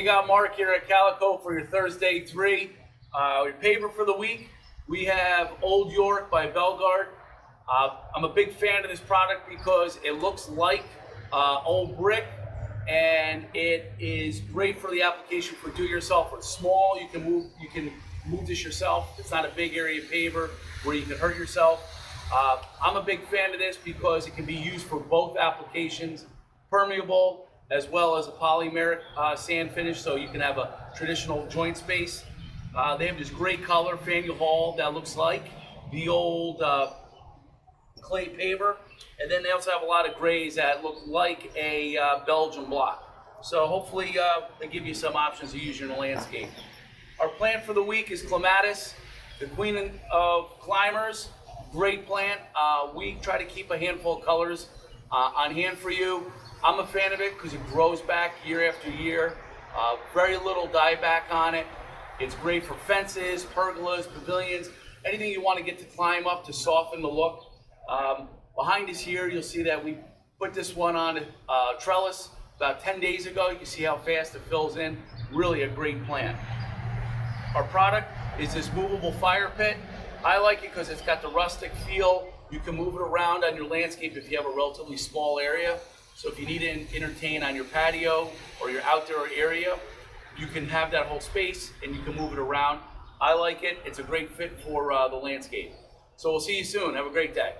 you got Mark here at Kalleco for your Thursday 3. Your paver for the week, we have Old York by Belgard. I'm a big fan of this product because it looks like old brick, and it is great for the application for do-it-yourself. It's small, you can move this yourself. It's not a big area paver where you can hurt yourself. I'm a big fan of this because it can be used for both applications, permeable as well as a polymeric sand finish, so you can have a traditional joint space. They have this great color, Faneuil Hall, that looks like the old clay paver, and then they also have a lot of grays that look like a Belgian block. So hopefully they give you some options to use in the landscape. Our plant for the week is Clematis, the queen of climbers. Great plant. We try to keep a handful of colors on hand for you. I'm a fan of it because it grows back year after year. Very little dieback on it. It's great for fences, pergolas, pavilions, anything you want to get to climb up to soften the look. Behind us here, you'll see that we put this one on a trellis about 10 days ago. You can see how fast it fills in. Really a great plant. Our product is this movable fire pit. I like it because it's got the rustic feel. You can move it around on your landscape if you have a relatively small area. So if you need to entertain on your patio or your outdoor area, you can have that whole space and you can move it around. I like it. It's a great fit for the landscape. So we'll see you soon. Have a great day.